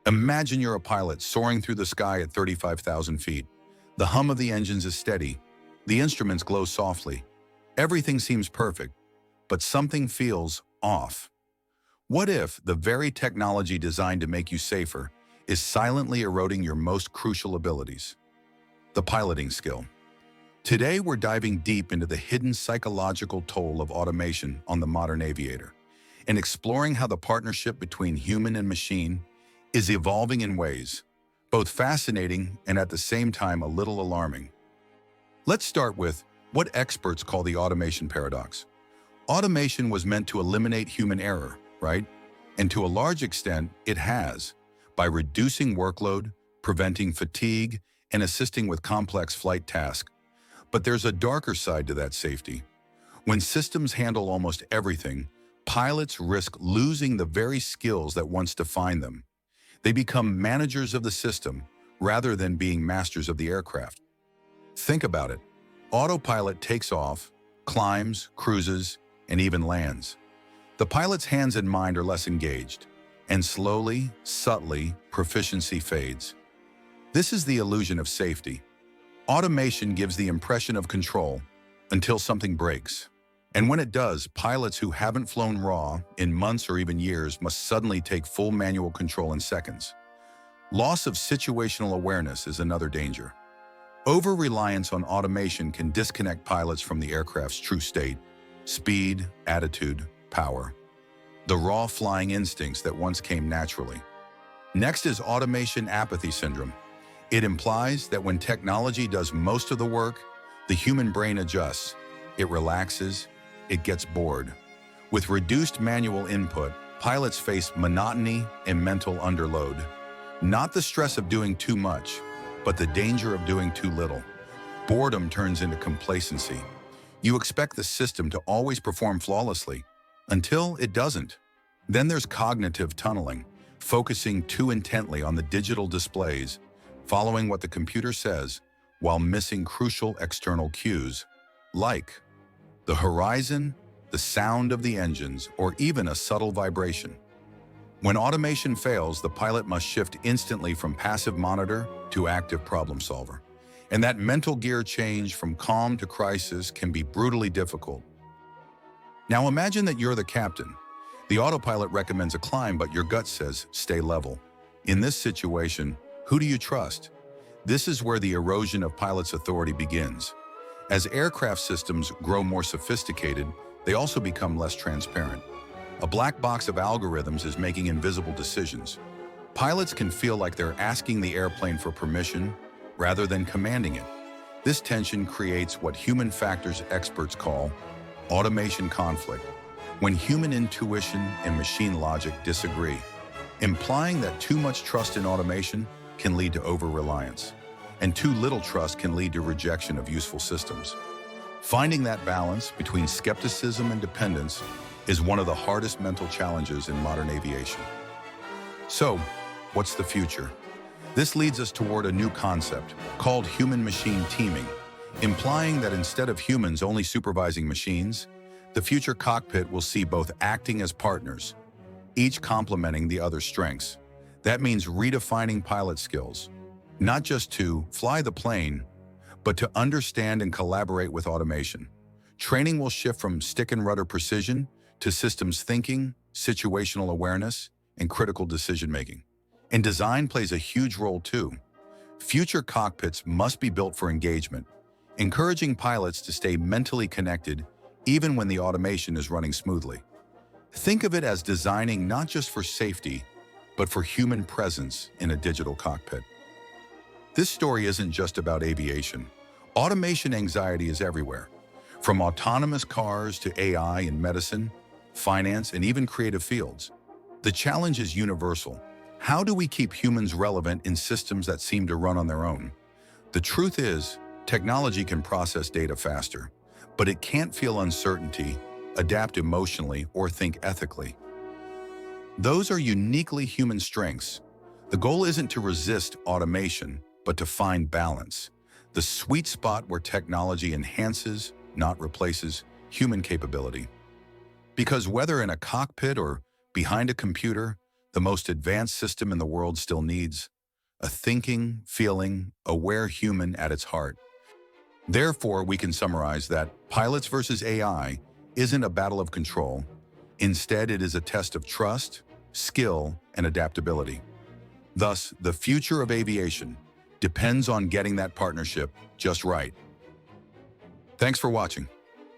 Imagine you're a pilot soaring through the sky at 35,000 feet. The hum of the engines is steady. The instruments glow softly. Everything seems perfect, but something feels off. What if the very technology designed to make you safer is silently eroding your most crucial abilities? The piloting skill. Today, we're diving deep into the hidden psychological toll of automation on the modern aviator and exploring how the partnership between human and machine is evolving in ways both fascinating and at the same time a little alarming. Let's start with what experts call the automation paradox. Automation was meant to eliminate human error, right? And to a large extent, it has, by reducing workload, preventing fatigue, and assisting with complex flight tasks. But there's a darker side to that safety. When systems handle almost everything, pilots risk losing the very skills that once defined them. They become managers of the system rather than being masters of the aircraft. Think about it. Autopilot takes off, climbs, cruises, and even lands. The pilot's hands and mind are less engaged, and slowly, subtly, proficiency fades. This is the illusion of safety. Automation gives the impression of control until something breaks. And when it does, pilots who haven't flown raw in months or even years must suddenly take full manual control in seconds. Loss of situational awareness is another danger. Over-reliance on automation can disconnect pilots from the aircraft's true state, speed, attitude, power, the raw flying instincts that once came naturally. Next is automation apathy syndrome. It implies that when technology does most of the work, the human brain adjusts, it relaxes, it gets bored. With reduced manual input, pilots face monotony and mental underload. Not the stress of doing too much, but the danger of doing too little. Boredom turns into complacency. You expect the system to always perform flawlessly, until it doesn't. Then there's cognitive tunneling, focusing too intently on the digital displays, following what the computer says, while missing crucial external cues, like the horizon, the sound of the engines, or even a subtle vibration. When automation fails, the pilot must shift instantly from passive monitor to active problem solver. And that mental gear change from calm to crisis can be brutally difficult. Now imagine that you're the captain. The autopilot recommends a climb, but your gut says, stay level. In this situation, who do you trust? This is where the erosion of pilots' authority begins. As aircraft systems grow more sophisticated, they also become less transparent. A black box of algorithms is making invisible decisions. Pilots can feel like they're asking the airplane for permission rather than commanding it. This tension creates what human factors experts call automation conflict, when human intuition and machine logic disagree, implying that too much trust in automation can lead to over-reliance, and too little trust can lead to rejection of useful systems. Finding that balance between skepticism and dependence is one of the hardest mental challenges in modern aviation. So, what's the future? This leads us toward a new concept called human-machine teaming, implying that instead of humans only supervising machines, the future cockpit will see both acting as partners, each complementing the other's strengths. That means redefining pilot skills, not just to fly the plane, but to understand and collaborate with automation. Training will shift from stick and rudder precision to systems thinking, situational awareness, and critical decision-making. And design plays a huge role too. Future cockpits must be built for engagement, encouraging pilots to stay mentally connected even when the automation is running smoothly. Think of it as designing not just for safety, but for human presence in a digital cockpit. This story isn't just about aviation. Automation anxiety is everywhere. From autonomous cars to AI in medicine, finance, and even creative fields. The challenge is universal. How do we keep humans relevant in systems that seem to run on their own? The truth is, technology can process data faster, but it can't feel uncertainty, adapt emotionally, or think ethically. Those are uniquely human strengths. The goal isn't to resist automation, but to find balance, the sweet spot where technology enhances, not replaces, human capability. Because whether in a cockpit or behind a computer, the most advanced system in the world still needs a thinking, feeling, aware human at its heart. Therefore, we can summarize that pilots versus AI isn't a battle of control. Instead, it is a test of trust, skill, and adaptability. Thus, the future of aviation depends on getting that partnership just right. Thanks for watching.